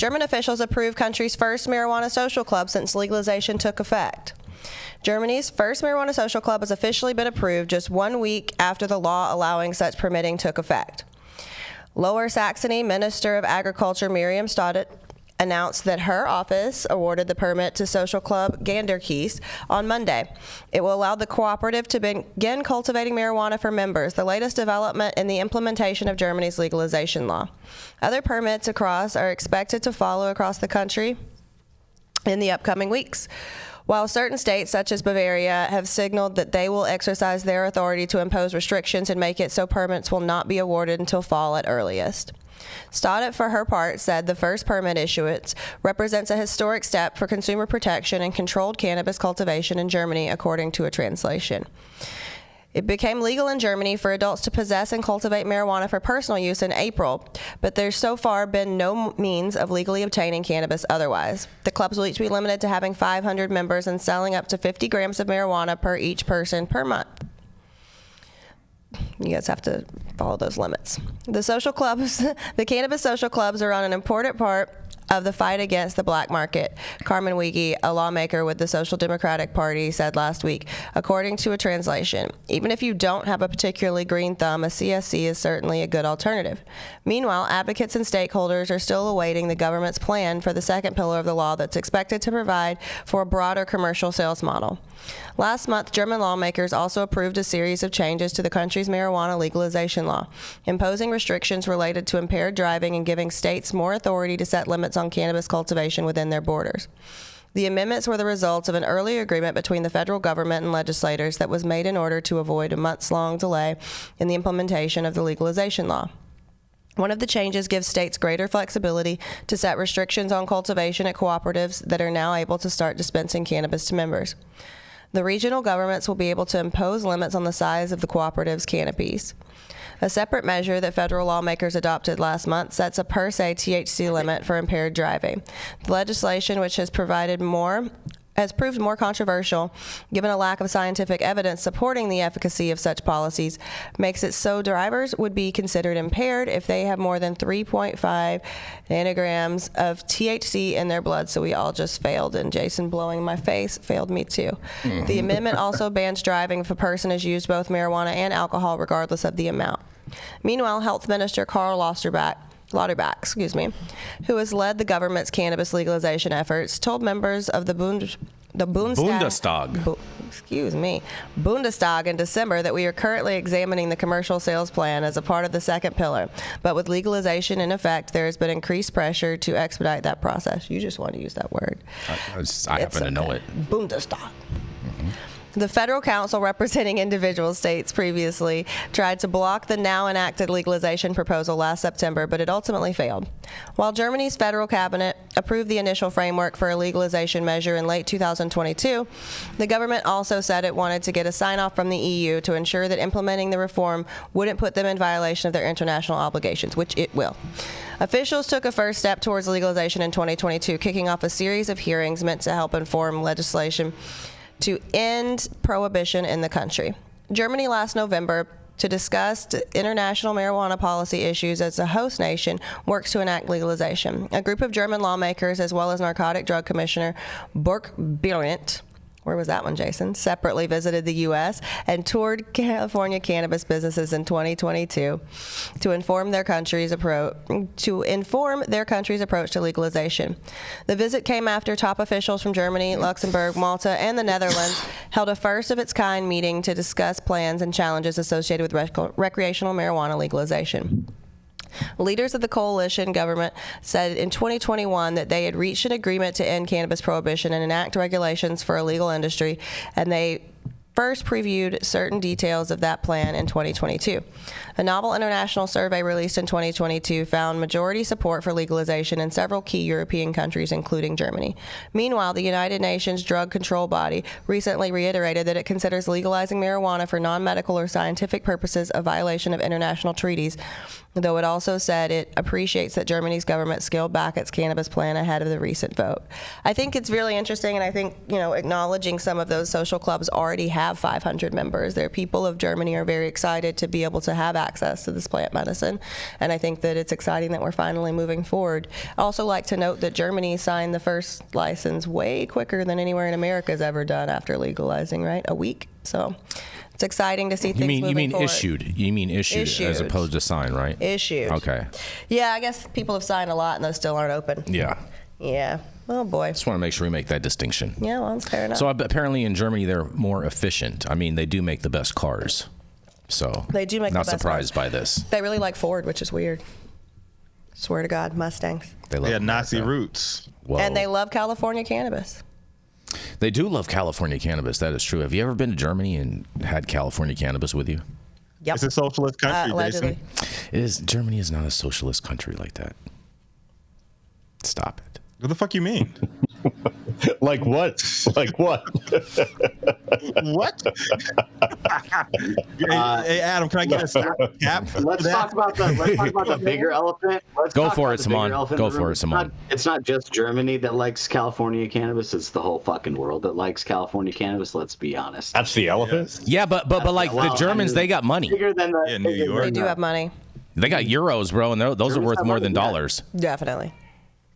German officials approved country's first marijuana social club since legalization took effect. Germany's first marijuana social club has officially been approved just 1 week after the law allowing such permitting took effect. Lower Saxony Minister of Agriculture Miriam Staudet announced that her office awarded the permit to social club Ganderkies on Monday. It will allow the cooperative to begin cultivating marijuana for members, the latest development in the implementation of Germany's legalization law. Other permits are expected to follow across the country in the upcoming weeks. While certain states, such as Bavaria, have signaled that they will exercise their authority to impose restrictions and make it so permits will not be awarded until fall at earliest. Staudet, for her part, said the first permit issuance represents a historic step for consumer protection and controlled cannabis cultivation in Germany, according to a translation. It became legal in Germany for adults to possess and cultivate marijuana for personal use in April, but there's so far been no means of legally obtaining cannabis otherwise. The clubs will each be limited to having 500 members and selling up to 50 grams of marijuana per each person per month. You guys have to follow those limits. The social clubs, the cannabis social clubs are on an important part of the fight against the black market, Carmen Wege, a lawmaker with the Social Democratic Party, said last week, according to a translation. Even if you don't have a particularly green thumb, a CSC is certainly a good alternative. Meanwhile, advocates and stakeholders are still awaiting the government's plan for the second pillar of the law that's expected to provide for a broader commercial sales model. Last month, German lawmakers also approved a series of changes to the country's marijuana legalization law, imposing restrictions related to impaired driving and giving states more authority to set limits on cannabis cultivation within their borders. The amendments were the result of an early agreement between the federal government and legislators that was made in order to avoid a months-long delay in the implementation of the legalization law. One of the changes gives states greater flexibility to set restrictions on cultivation at cooperatives that are now able to start dispensing cannabis to members. The regional governments will be able to impose limits on the size of the cooperatives' canopies. A separate measure that federal lawmakers adopted last month sets a per se THC limit for impaired driving. The legislation, which has proved more controversial, given a lack of scientific evidence supporting the efficacy of such policies, makes it so drivers would be considered impaired if they have more than 3.5 nanograms of THC in their blood. So we all just failed, and Jason blowing my face failed me too. The amendment also bans driving if a person has used both marijuana and alcohol, regardless of the amount. Meanwhile, Health Minister Karl Lauterbach, who has led the government's cannabis legalization efforts, told members of the Bundestag in December that we are currently examining the commercial sales plan as a part of the second pillar. But with legalization in effect, there has been increased pressure to expedite that process. You just want to use that word. I happen to know it. Bundestag. Mm-hmm. The federal council representing individual states previously tried to block the now enacted legalization proposal last September, but it ultimately failed. While Germany's federal cabinet approved the initial framework for a legalization measure in late 2022, the government also said it wanted to get a sign-off from the EU to ensure that implementing the reform wouldn't put them in violation of their international obligations, which it will. Officials took a first step towards legalization in 2022, kicking off a series of hearings meant to help inform legislation to end prohibition in the country. Germany last November, to discuss international marijuana policy issues as a host nation, works to enact legalization. A group of German lawmakers, as well as Narcotic Drug Commissioner Burke Brilliant, where was that one, Jason? Separately visited the U.S. and toured California cannabis businesses in 2022 to inform their country's approach to legalization. The visit came after top officials from Germany, Luxembourg, Malta, and the Netherlands held a first-of-its-kind meeting to discuss plans and challenges associated with recreational marijuana legalization. Leaders of the coalition government said in 2021 that they had reached an agreement to end cannabis prohibition and enact regulations for a legal industry, and they first previewed certain details of that plan in 2022. A novel international survey released in 2022 found majority support for legalization in several key European countries, including Germany. Meanwhile, the United Nations Drug Control Body recently reiterated that it considers legalizing marijuana for non-medical or scientific purposes a violation of international treaties, though it also said it appreciates that Germany's government scaled back its cannabis plan ahead of the recent vote. I think it's really interesting, and I think, acknowledging some of those social clubs already have 500 members. Their people of Germany are very excited to be able to have access to this plant medicine, and I think that it's exciting that we're finally moving forward. I also like to note that Germany signed the first license way quicker than anywhere in America has ever done after legalizing, right? A week. So it's exciting to see things moving forward. Issued. You mean issued as opposed to signed, right? Issued. Okay. Yeah, I guess people have signed a lot and those still aren't open. Yeah. Yeah. Oh, boy. Just want to make sure we make that distinction. Yeah, well, that's fair enough. So apparently in Germany, they're more efficient. I mean, they do make the best cars. So they do make the not best surprised cars. by this. They really like Ford, which is weird. Swear to God, Mustangs. They had Nazi roots. Whoa. And they love California cannabis. They do love California cannabis. That is true. Have you ever been to Germany and had California cannabis with you? Yep. It's a socialist country, allegedly. Jason. Germany is not a socialist country like that. Stop it. What the fuck you mean? Like what? Like what? What? Hey, Adam, can I get a stop cap? Let's talk about the bigger elephant. Go for it, Saman. Go for it, Saman. It's not just Germany that likes California cannabis. It's the whole fucking world that likes California cannabis. Let's be honest. That's the elephant? Yeah, but like the Germans, they got money. Bigger than the, Yeah, New York. They do have money. They got euros, bro, and those are worth more than dollars. Definitely.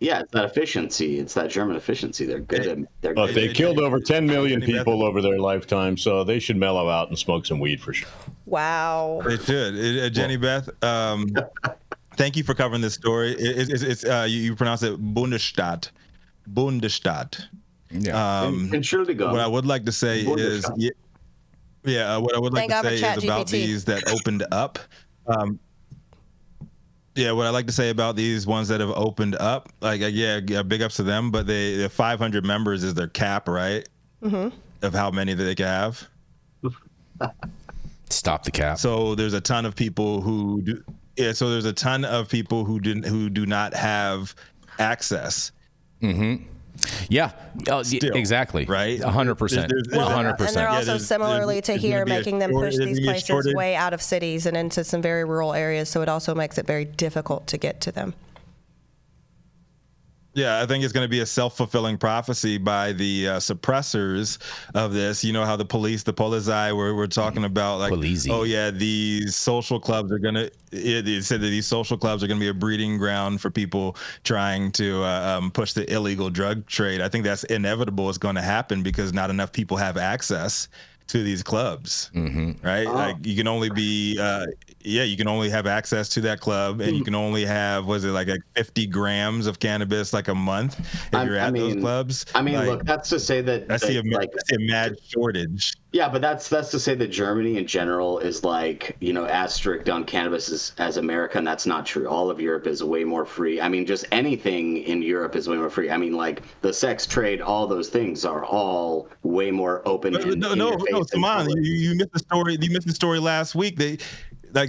Yeah, it's that efficiency. It's that German efficiency. They're good at. They're But good they at- killed over 10 million people over their lifetime, so they should mellow out and smoke some weed for sure. Wow. It should. Jenny Beth, thank you for covering this story. It's you pronounce it Bundesstaat. Bundesstaat. Yeah. can surely go. What I would like to say is, what I would like Thank to God say for is about ChatGPT. these that opened up. What I like to say about these ones that have opened up, big ups to them, but the 500 members is their cap, right? Mm-hmm. Of how many that they can have. Stop the cap. So there's a ton of people who do. Yeah, so there's a ton of people who do not have access. Mm-hmm. Yeah, exactly. Right? 100%. 100%. And they're also similarly to here making them push these places shortage. way out of cities and into some very rural areas, so it also makes it very difficult to get to them. Yeah, I think it's going to be a self-fulfilling prophecy by the suppressors of this. You know how the Polizei, we're talking about, like, Polizei. oh yeah, these social clubs are going to. It said that these social clubs are going to be a breeding ground for people trying to push the illegal drug trade. I think that's inevitable. It's going to happen because not enough people have access to these clubs, right? Like you can only be, you can only have access to that club, and you can only have, like 50 grams of cannabis like a month if you're at those clubs. I mean, like, look, that's to say that I see a mad shortage. Yeah, but that's to say that Germany in general is like, as strict on cannabis as America, and that's not true. All of Europe is way more free. I mean, just anything in Europe is way more free. I mean, like the sex trade, all those things are all way more open. No, Saman, you missed the story. You missed the story last week.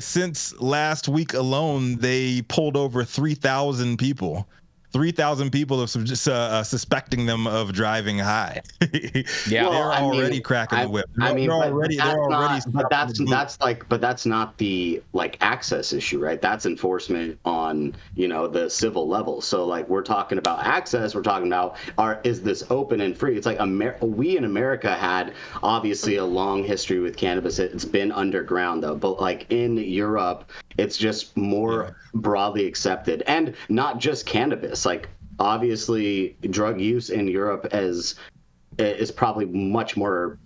Since last week alone, they pulled over 3,000 people. 3,000 people of suspecting them of driving high. Yeah, they're already cracking the whip. But that's not the access issue, right? That's enforcement on the civil level. So we're talking about access. We're talking about is this open and free? It's like we in America had obviously a long history with cannabis. It's been underground though, but in Europe, it's just more broadly accepted, and not just cannabis. Obviously drug use in Europe is probably much more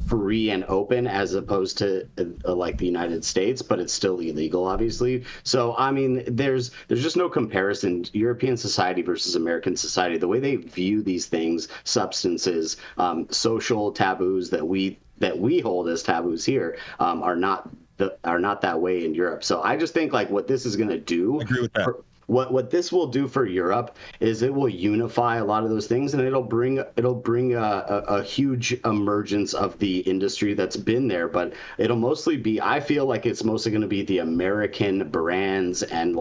free and open as opposed to the United States, but it's still illegal, obviously. So I mean, there's just no comparison. European society versus American society, the way they view these things, substances, social taboos that we hold as taboos here, are not that way in Europe. So I just think what this is going to do, I agree with that. What this will do for Europe is it will unify a lot of those things, and it'll bring a huge emergence of the industry that's been there. But it'll mostly be, I feel like it's mostly going to be the American brands and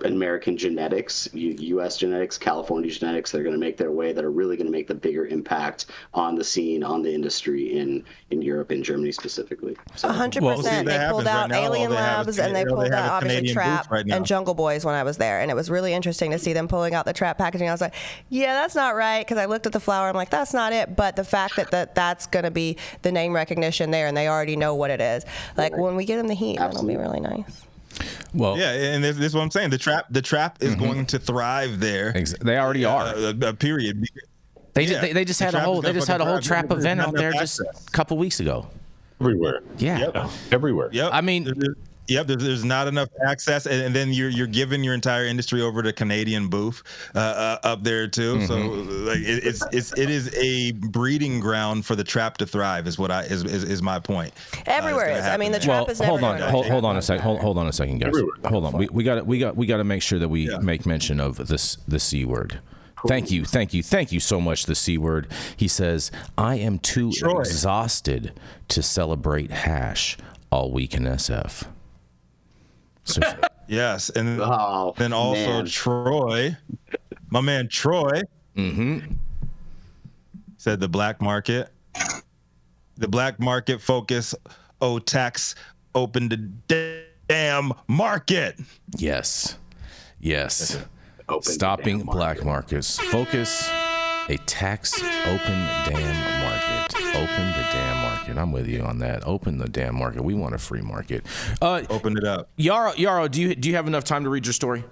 American genetics, U.S. genetics, California genetics that are going to make their way, that are really going to make the bigger impact on the scene, on the industry in Europe and Germany specifically. So, 100%. They pulled out Alien Labs and they pulled out obviously Trap and Jungle Boys when I was there, and it was really interesting to see them pulling out the Trap packaging. I was like, yeah, that's not right, because I looked at the flower, I'm like, that's not it. But the fact that that's going to be the name recognition there, and they already know what it is. Like when we get them the heat, that'll be really nice. Well, yeah, and this is what I'm saying. The trap is going to thrive there. They already are. Period. They just had a whole trap event out there just a couple weeks ago. Everywhere. Yeah. Yep. Everywhere. Yep. I mean, there's not enough access, and then you're giving your entire industry over to Canadian booth up there too. So like it is a breeding ground for the trap to thrive. Is what is my point. Everywhere is. I mean, the trap is never. Hold on a second, guys. Everywhere. Hold on. We got to make sure that we make mention of the C word. Thank you so much, the C word. He says, I am too exhausted to celebrate hash all week in SF. So, yes, and then also Troy, my man Troy, said the black market focus, tax open the damn market. Yes. Open Stopping black markets. Focus a tax open damn market. Open the damn market. I'm with you on that. Open the damn market. We want a free market. Open it up. Yarrow, do you have enough time to read your story?